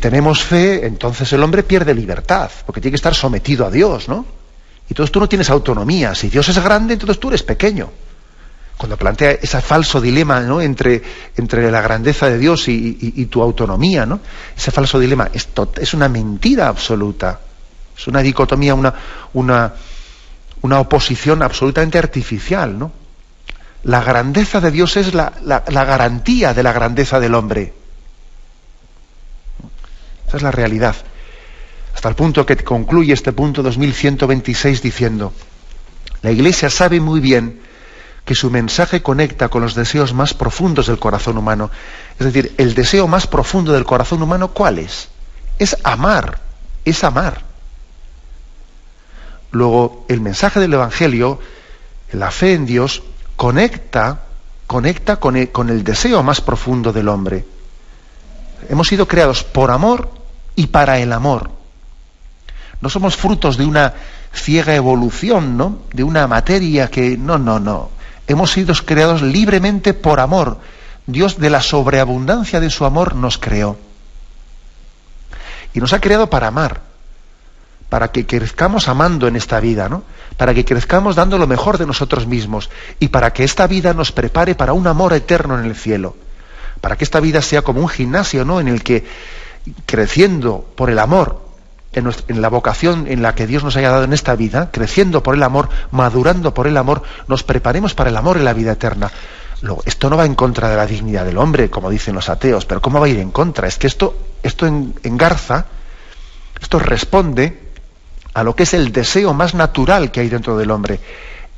tenemos fe, entonces el hombre pierde libertad, porque tiene que estar sometido a Dios, ¿no? Y entonces tú no tienes autonomía. Si Dios es grande, entonces tú eres pequeño. Cuando plantea ese falso dilema, ¿no?, entre la grandeza de Dios y tu autonomía, ¿no?, ese falso dilema, esto es una mentira absoluta, es una dicotomía, una oposición absolutamente artificial, ¿no? La grandeza de Dios es la garantía de la grandeza del hombre. Esa es la realidad. Hasta el punto que concluye este punto 2126 diciendo: la Iglesia sabe muy bien que su mensaje conecta con los deseos más profundos del corazón humano. Es decir, el deseo más profundo del corazón humano, ¿cuál es? Es amar, es amar. Luego, el mensaje del Evangelio, la fe en Dios, conecta con el deseo más profundo del hombre. Hemos sido creados por amor y para el amor. No somos frutos de una ciega evolución, ¿no?, de una materia que... No. Hemos sido creados libremente por amor. Dios, de la sobreabundancia de su amor, nos creó. Y nos ha creado para amar, para que crezcamos amando en esta vida, ¿no?, para que crezcamos dando lo mejor de nosotros mismos y para que esta vida nos prepare para un amor eterno en el cielo. Para que esta vida sea como un gimnasio, ¿no?, en el que, creciendo por el amor, en la vocación en la que Dios nos haya dado en esta vida, creciendo por el amor, madurando por el amor, nos preparemos para el amor en la vida eterna. Luego, esto no va en contra de la dignidad del hombre, como dicen los ateos, pero ¿cómo va a ir en contra? Es que esto engarza, esto responde a lo que es el deseo más natural que hay dentro del hombre.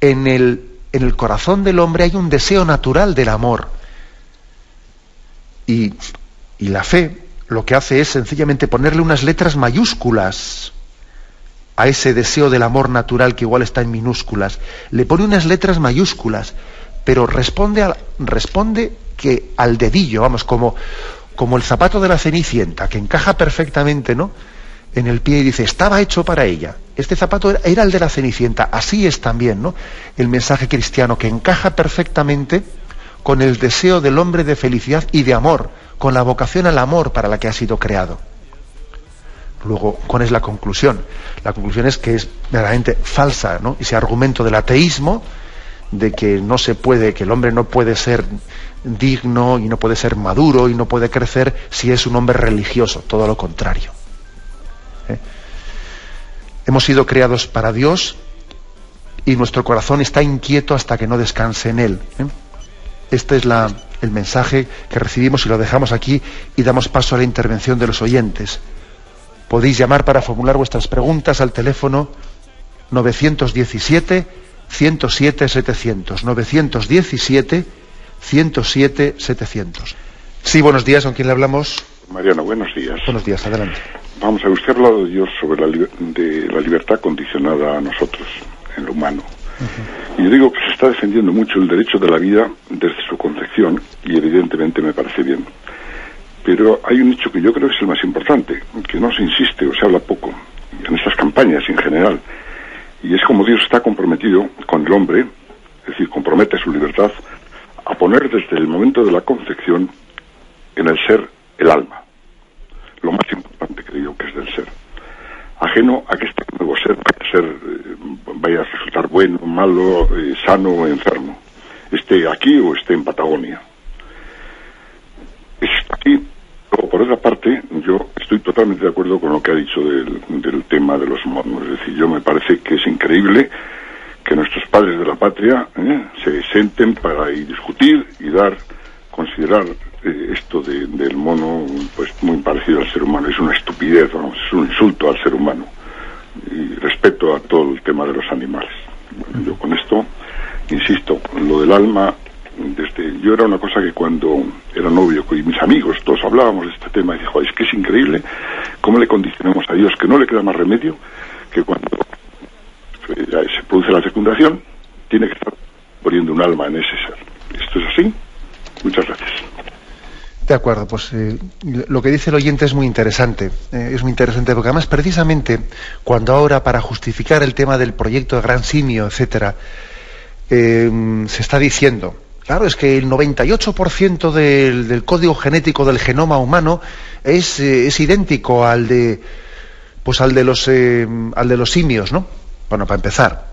En el corazón del hombre hay un deseo natural del amor. Y la fe lo que hace es sencillamente ponerle unas letras mayúsculas a ese deseo del amor natural que igual está en minúsculas. Le pone unas letras mayúsculas, pero responde que al dedillo, vamos, como el zapato de la Cenicienta, que encaja perfectamente, ¿no?, en el pie, y dice, estaba hecho para ella. Este zapato era el de la Cenicienta. Así es también, ¿no?, el mensaje cristiano, que encaja perfectamente con el deseo del hombre de felicidad y de amor, con la vocación al amor para la que ha sido creado. Luego, ¿cuál es la conclusión? La conclusión es que es verdaderamente falsa, ¿no?, ese argumento del ateísmo, de que no se puede, que el hombre no puede ser digno y no puede ser maduro y no puede crecer si es un hombre religioso. Todo lo contrario. Hemos sido creados para Dios y nuestro corazón está inquieto hasta que no descanse en Él. Este es el mensaje que recibimos y lo dejamos aquí y damos paso a la intervención de los oyentes. Podéis llamar para formular vuestras preguntas al teléfono 917-107-700. 917-107-700. Sí, buenos días, ¿con quién le hablamos? Mariano, buenos días. Buenos días, adelante. Vamos a ver, usted ha hablado de Dios sobre de la libertad condicionada a nosotros, en lo humano. Y yo digo que se está defendiendo mucho el derecho de la vida desde su concepción, y evidentemente me parece bien. Pero hay un hecho que yo creo que es el más importante, que no se insiste o se habla poco, en estas campañas en general, y es como Dios está comprometido con el hombre, es decir, compromete su libertad, a poner desde el momento de la concepción en el ser el alma. Lo más importante que digo que es del ser. Ajeno a que este nuevo ser vaya a resultar bueno, malo, sano o enfermo. Esté aquí o esté en Patagonia. Y por otra parte, yo estoy totalmente de acuerdo con lo que ha dicho del tema de los monos. Es decir, yo me parece que es increíble que nuestros padres de la patria se sienten para discutir y considerar esto del mono pues muy parecido al ser humano. Es una estupidez, vamos, es un insulto al ser humano. Y respeto a todo el tema de los animales. Bueno, yo con esto, insisto, lo del alma, yo era una cosa que cuando era novio y mis amigos todos hablábamos de este tema y dijo, es que es increíble cómo le condicionamos a Dios, que no le queda más remedio que cuando se produce la fecundación tiene que estar poniendo un alma en ese ser. ¿Esto es así? Muchas gracias. De acuerdo, pues lo que dice el oyente es muy interesante porque además precisamente cuando ahora para justificar el tema del proyecto de Gran Simio, etcétera, se está diciendo, claro, es que el 98% del código genético del genoma humano es idéntico al de los simios, ¿no? Bueno, para empezar,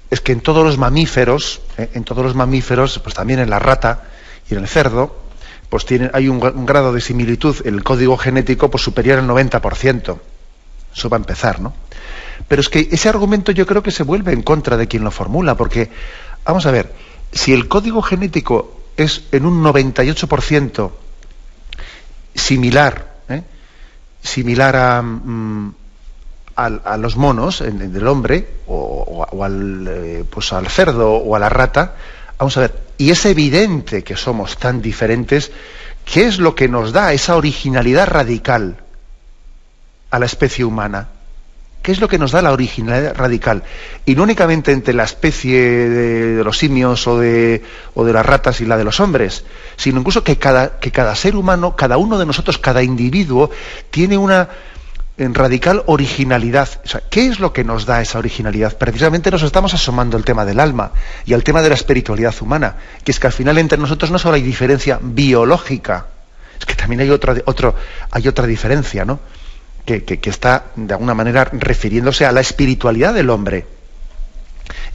es que en todos los mamíferos, pues también en la rata y en el cerdo, pues hay un grado de similitud, el código genético pues superior al 90%. Eso va a empezar, ¿no? Pero es que ese argumento yo creo que se vuelve en contra de quien lo formula, porque, vamos a ver, si el código genético es en un 98% similar a los monos, del hombre, o al cerdo o a la rata, vamos a ver, y es evidente que somos tan diferentes, ¿qué es lo que nos da esa originalidad radical a la especie humana? ¿Qué es lo que nos da la originalidad radical? Y no únicamente entre la especie de los simios o de las ratas y la de los hombres, sino incluso que cada ser humano, cada uno de nosotros, cada individuo, tiene una radical originalidad. O sea, ¿qué es lo que nos da esa originalidad? Precisamente nos estamos asomando al tema del alma y al tema de la espiritualidad humana, que es que al final entre nosotros no solo hay diferencia biológica, es que también hay otra diferencia, ¿no? Que está de alguna manera refiriéndose a la espiritualidad del hombre.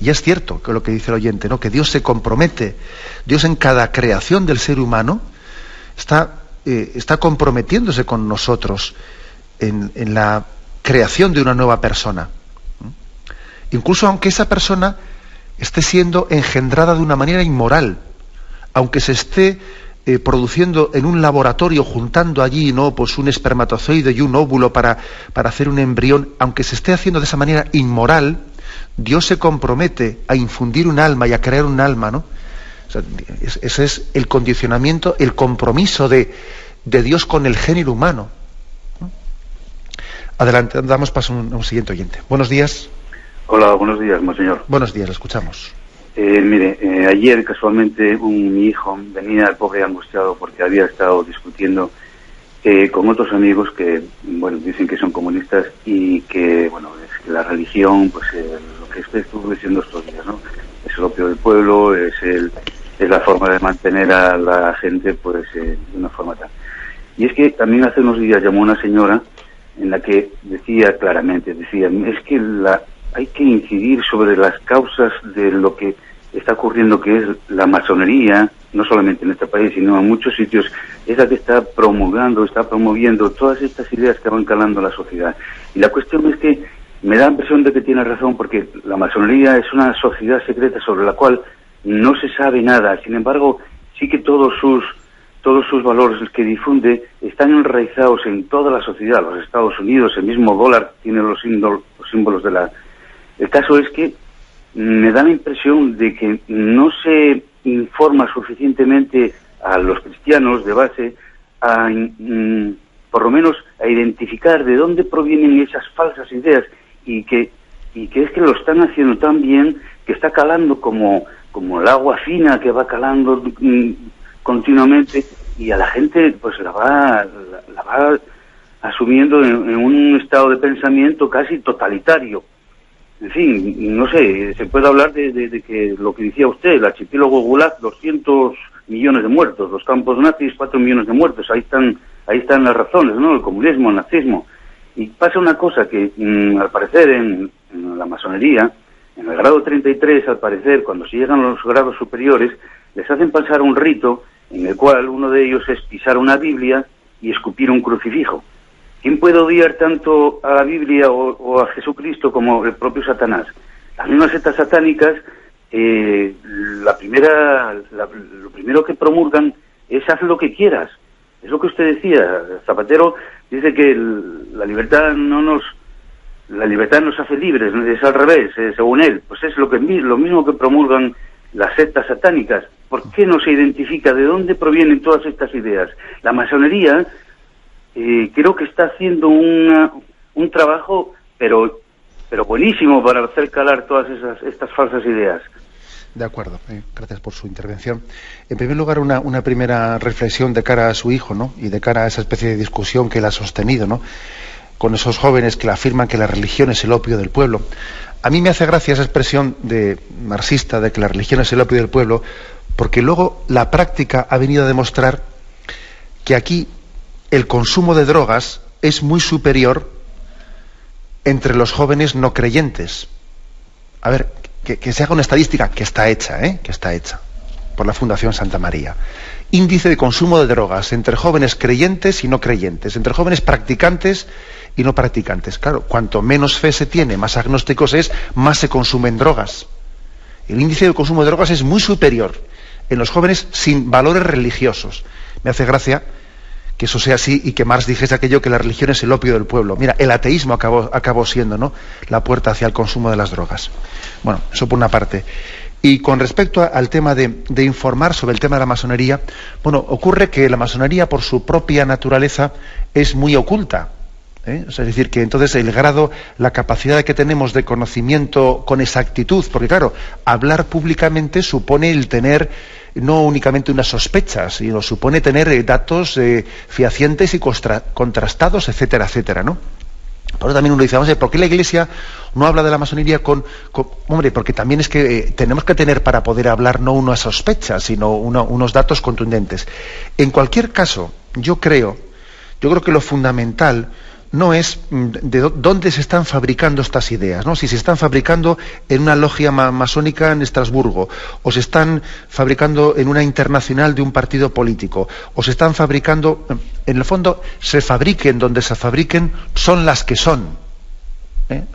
Y es cierto que lo que dice el oyente, ¿no? Que Dios se compromete, Dios en cada creación del ser humano está comprometiéndose con nosotros en la creación de una nueva persona. Incluso aunque esa persona esté siendo engendrada de una manera inmoral, aunque se esté produciendo en un laboratorio, juntando allí, ¿no?, pues un espermatozoide y un óvulo para hacer un embrión, aunque se esté haciendo de esa manera inmoral, Dios se compromete a infundir un alma y a crear un alma, ¿no? O sea, ese es el condicionamiento, el compromiso de Dios con el género humano. Adelante, damos paso a un siguiente oyente. Buenos días. Hola, buenos días, monseñor. Buenos días, lo escuchamos. Ayer casualmente mi hijo venía, el pobre, angustiado porque había estado discutiendo con otros amigos que, bueno, dicen que son comunistas y que, bueno, es que la religión, pues lo que usted estuvo diciendo estos días, ¿no? Es el opio del pueblo, es la forma de mantener a la gente, pues, de una forma tal. Y es que también hace unos días llamó una señora en la que decía claramente, es que hay que incidir sobre las causas de lo que está ocurriendo, que es la masonería, no solamente en este país, sino en muchos sitios, es la que está promoviendo todas estas ideas que van calando la sociedad. Y la cuestión es que me da la impresión de que tiene razón, porque la masonería es una sociedad secreta sobre la cual no se sabe nada. Sin embargo, sí que todos sus valores que difunde están enraizados en toda la sociedad. Los Estados Unidos, el mismo dólar tiene los símbolos de la... El caso es que me da la impresión de que no se informa suficientemente a los cristianos de base por lo menos a identificar de dónde provienen esas falsas ideas y que es que lo están haciendo tan bien que está calando como el agua fina que va calando continuamente, y a la gente pues la va asumiendo en un estado de pensamiento casi totalitario. En fin, no sé, se puede hablar de que lo que decía usted, el archipiélago Gulag, 200 millones de muertos, los campos nazis, 4 millones de muertos, ahí están las razones, ¿no? El comunismo, el nazismo. Y pasa una cosa que, al parecer, en la masonería, en el grado 33, al parecer, cuando se llegan a los grados superiores, les hacen pasar un rito en el cual uno de ellos es pisar una Biblia y escupir un crucifijo. ¿Quién puede odiar tanto a la Biblia o a Jesucristo como el propio Satanás? Las mismas sectas satánicas, lo primero que promulgan es haz lo que quieras. Es lo que usted decía. Zapatero dice que la libertad nos hace libres, es al revés, según él. Pues es lo mismo que promulgan las sectas satánicas. ¿Por qué no se identifica de dónde provienen todas estas ideas? La masonería creo que está haciendo un trabajo, pero buenísimo para hacer calar todas estas falsas ideas. De acuerdo, gracias por su intervención. En primer lugar, una primera reflexión de cara a su hijo, ¿no? Y de cara a esa especie de discusión que él ha sostenido, ¿no? Con esos jóvenes que le afirman que la religión es el opio del pueblo. A mí me hace gracia esa expresión marxista de que la religión es el opio del pueblo, porque luego la práctica ha venido a demostrar que aquí el consumo de drogas es muy superior entre los jóvenes no creyentes. A ver, que se haga una estadística que está hecha por la Fundación Santa María. Índice de consumo de drogas entre jóvenes creyentes y no creyentes, entre jóvenes practicantes y no practicantes. Claro, cuanto menos fe se tiene, más agnósticos es, más se consumen drogas. El índice de consumo de drogas es muy superior en los jóvenes sin valores religiosos. Me hace gracia que eso sea así y que Marx dijese aquello, que la religión es el opio del pueblo. Mira, el ateísmo acabó siendo, ¿no?, la puerta hacia el consumo de las drogas. Bueno, eso por una parte. Y con respecto al tema de informar sobre el tema de la masonería, bueno, ocurre que la masonería por su propia naturaleza es muy oculta. O sea, es decir, que entonces el grado, la capacidad que tenemos de conocimiento con exactitud, porque claro, hablar públicamente supone el tener no únicamente unas sospechas, sino supone tener datos fehacientes y contrastados, etcétera, etcétera, ¿no? Por eso también uno dice, vamos a ver, ¿por qué la Iglesia no habla de la masonería hombre, porque también es que tenemos que tener para poder hablar no unas sospechas, sino unos datos contundentes. En cualquier caso, yo creo que lo fundamental no es de dónde se están fabricando estas ideas, ¿no? Si se están fabricando en una logia masónica en Estrasburgo, o se están fabricando en una internacional de un partido político, o se están fabricando, en el fondo, se fabriquen donde se fabriquen, son las que son.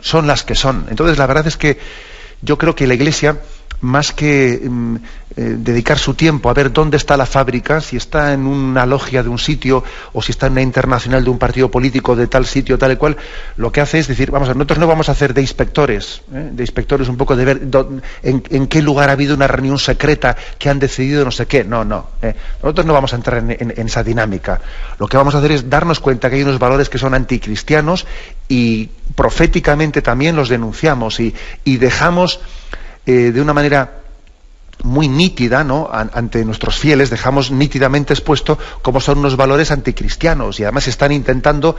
Son las que son. Entonces, la verdad es que yo creo que la Iglesia, más que dedicar su tiempo a ver dónde está la fábrica, si está en una logia de un sitio o si está en una internacional de un partido político de tal sitio, tal y cual, lo que hace es decir, vamos a ver, nosotros no vamos a hacer de inspectores un poco de ver en qué lugar ha habido una reunión secreta que han decidido no sé qué. No. Nosotros no vamos a entrar en esa dinámica. Lo que vamos a hacer es darnos cuenta que hay unos valores que son anticristianos y proféticamente también los denunciamos y dejamos de una manera muy nítida, ¿no?, ante nuestros fieles, dejamos nítidamente expuesto cómo son unos valores anticristianos, y además se están intentando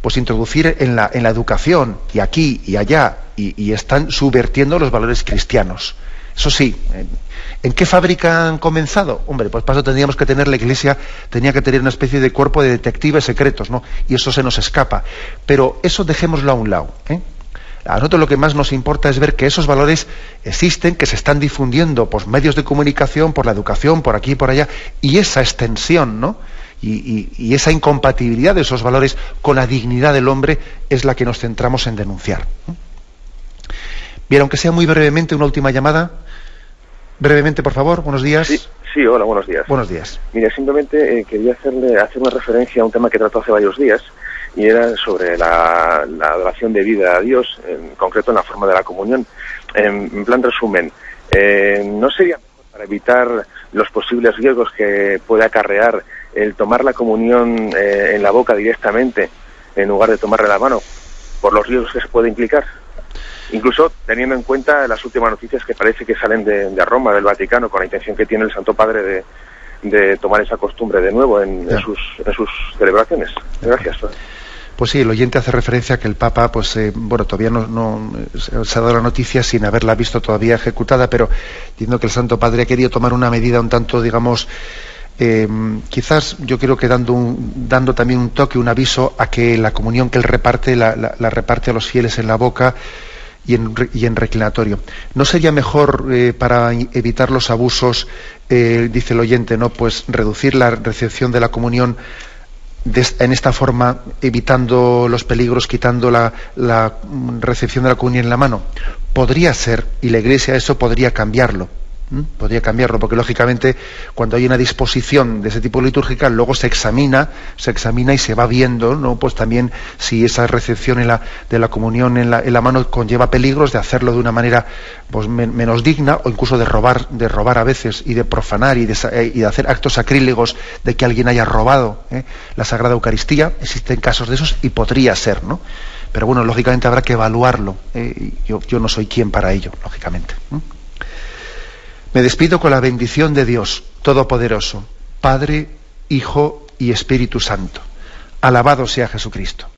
pues introducir en la educación, y aquí y allá, y están subvertiendo los valores cristianos. Eso sí, ¿en qué fábrica han comenzado? Hombre, pues para eso tendríamos que tener, la Iglesia tenía que tener una especie de cuerpo de detectives secretos, ¿no? Y eso se nos escapa. Pero eso dejémoslo a un lado, A nosotros lo que más nos importa es ver que esos valores existen, que se están difundiendo por medios de comunicación, por la educación, por aquí y por allá, y esa extensión, ¿no?, y esa incompatibilidad de esos valores con la dignidad del hombre es la que nos centramos en denunciar. Bien, aunque sea muy brevemente, una última llamada. Brevemente, por favor, buenos días. Sí, hola, buenos días. Buenos días. Mira, simplemente quería hacer una referencia a un tema que trató hace varios días, y era sobre la adoración de vida a Dios, en concreto en la forma de la comunión. En plan resumen, ¿no sería mejor, para evitar los posibles riesgos que puede acarrear el tomar la comunión en la boca directamente, en lugar de tomarle la mano, por los riesgos que se puede implicar? Incluso teniendo en cuenta las últimas noticias que parece que salen de Roma, del Vaticano, con la intención que tiene el Santo Padre de tomar esa costumbre de nuevo en sus celebraciones. Gracias. Pues sí, el oyente hace referencia a que el Papa, pues todavía no se ha dado la noticia sin haberla visto todavía ejecutada, pero entiendo que el Santo Padre ha querido tomar una medida un tanto, digamos, quizás yo creo que dando también un toque, un aviso a que la comunión que él reparte, la reparte a los fieles en la boca y en reclinatorio. ¿No sería mejor, para evitar los abusos, dice el oyente, no, pues reducir la recepción de la comunión en esta forma, evitando los peligros, quitando la recepción de la comunión en la mano? Podría ser, y la Iglesia eso podría cambiarlo. Podría cambiarlo, porque lógicamente cuando hay una disposición de ese tipo litúrgica, luego se examina y se va viendo, ¿no? Pues también si esa recepción de la comunión en la mano conlleva peligros de hacerlo de una manera, pues, menos digna, o incluso de robar a veces, y de profanar y de hacer actos sacrílegos de que alguien haya robado la Sagrada Eucaristía. Existen casos de esos y podría ser, ¿no? Pero bueno, lógicamente habrá que evaluarlo. Yo no soy quien para ello, lógicamente. Me despido con la bendición de Dios Todopoderoso, Padre, Hijo y Espíritu Santo. Alabado sea Jesucristo.